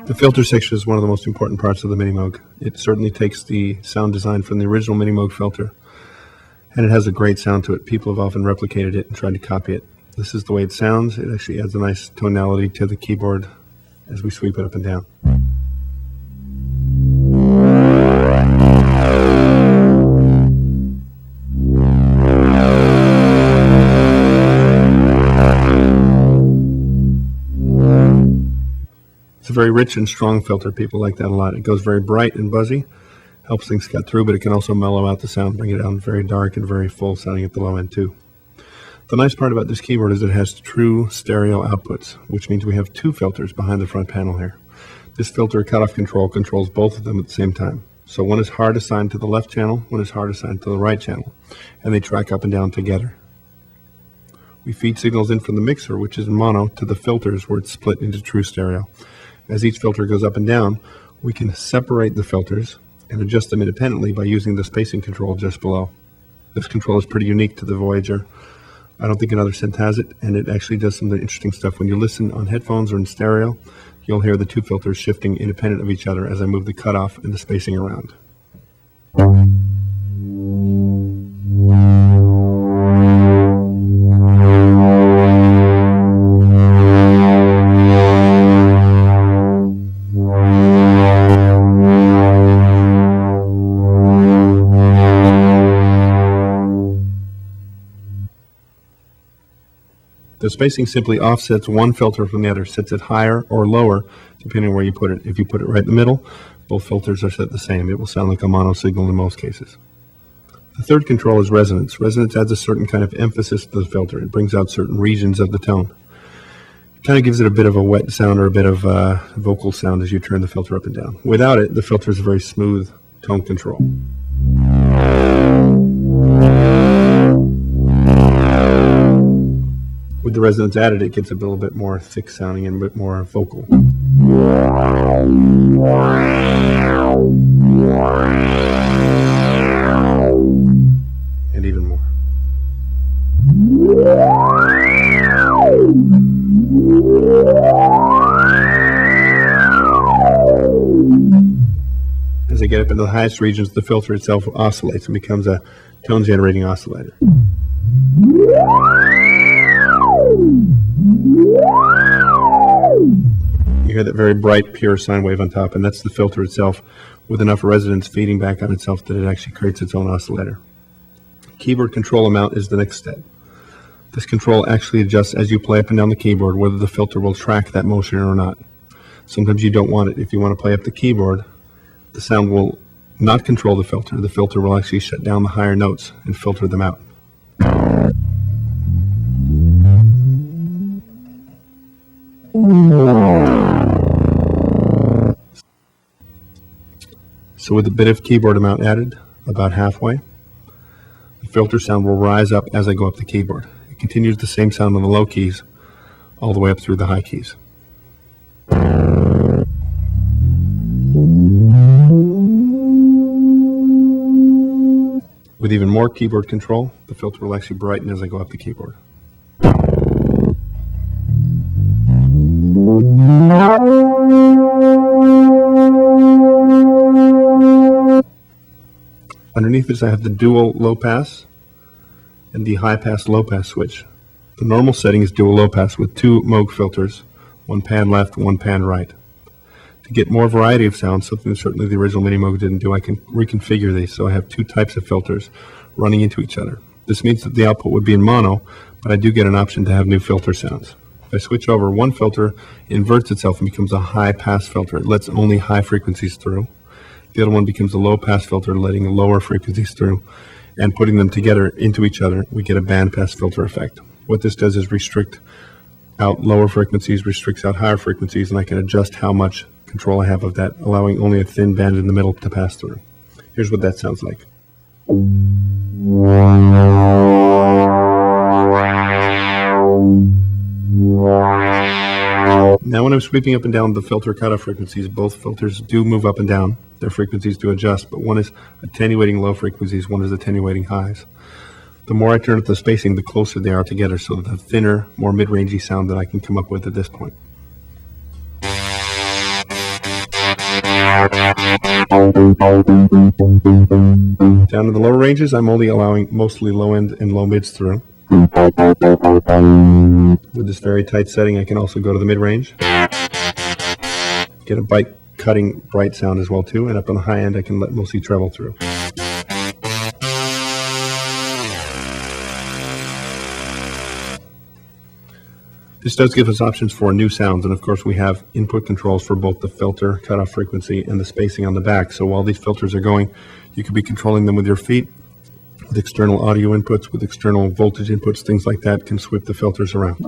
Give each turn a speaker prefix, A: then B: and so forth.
A: The filter section is one of the most important parts of the Mini Moog. It certainly takes the sound design from the original Mini Moog filter, and it has a great sound to it. People have often replicated it and tried to copy it. This is the way it sounds. It actually adds a nice tonality to the keyboard as we sweep it up and down. It's a very rich and strong filter. People like that a lot. It goes very bright and buzzy, helps things cut through, but it can also mellow out the sound, bring it down very dark and very full sounding at the low end too. The nice part about this keyboard is it has true stereo outputs, which means we have two filters behind the front panel here. This filter cutoff control controls both of them at the same time. So one is hard assigned to the left channel, one is hard assigned to the right channel, and they track up and down together. We feed signals in from the mixer, which is in mono, to the filters where it's split into true stereo. As each filter goes up and down, we can separate the filters and adjust them independently by using the spacing control just below. This control is pretty unique to the Voyager. I don't think another synth has it, and it actually does some interesting stuff. When you listen on headphones or in stereo, you'll hear the two filters shifting independent of each other as I move the cutoff and the spacing around. The spacing simply offsets one filter from the other, sets it higher or lower depending on where you put it. If you put it right in the middle, both filters are set the same. It will sound like a mono signal in most cases. The third control is resonance. Resonance adds a certain kind of emphasis to the filter. It brings out certain regions of the tone. It kind of gives it a bit of a wet sound or a bit of vocal sound as you turn the filter up and down. Without it, the filter is a very smooth tone control. With the resonance added, it gets a little bit more thick sounding and a bit more vocal. And even more. As I get up into the highest regions, the filter itself oscillates and becomes a tone-generating oscillator. You hear that very bright, pure sine wave on top, and that's the filter itself with enough resonance feeding back on itself that it actually creates its own oscillator. Keyboard control amount is the next step. This control actually adjusts as you play up and down the keyboard whether the filter will track that motion or not. Sometimes you don't want it. If you want to play up the keyboard, the sound will not control the filter. The filter will actually shut down the higher notes and filter them out. So with a bit of keyboard amount added, about halfway, the filter sound will rise up as I go up the keyboard. It continues the same sound on the low keys all the way up through the high keys. With even more keyboard control, the filter will actually brighten as I go up the keyboard. Underneath this I have the dual low pass and the high pass low pass switch. The normal setting is dual low pass with two Moog filters, one pan left, one pan right. To get more variety of sound, something certainly the original Mini Moog didn't do, I can reconfigure these so I have two types of filters running into each other. This means that the output would be in mono, but I do get an option to have new filter sounds. If I switch over, one filter inverts itself and becomes a high pass filter. It lets only high frequencies through. The other one becomes a low pass filter, letting lower frequencies through, and putting them together into each other, we get a bandpass filter effect. What this does is restrict out lower frequencies, restricts out higher frequencies, and I can adjust how much control I have of that, allowing only a thin band in the middle to pass through. Here's what that sounds like. Now when I'm sweeping up and down the filter cutoff frequencies, both filters do move up and down. Their frequencies do adjust, but one is attenuating low frequencies, one is attenuating highs. The more I turn up the spacing, the closer they are together, so the thinner, more mid-rangey sound that I can come up with at this point. Down to the lower ranges, I'm only allowing mostly low end and low mids through. With this very tight setting, I can also go to the mid range. Get a bite cutting bright sound as well too, and up on the high end I can let mostly treble through. This does give us options for new sounds, and of course we have input controls for both the filter, cutoff frequency, and the spacing on the back. So while these filters are going, you could be controlling them with your feet, with external audio inputs, with external voltage inputs, things like that can sweep the filters around.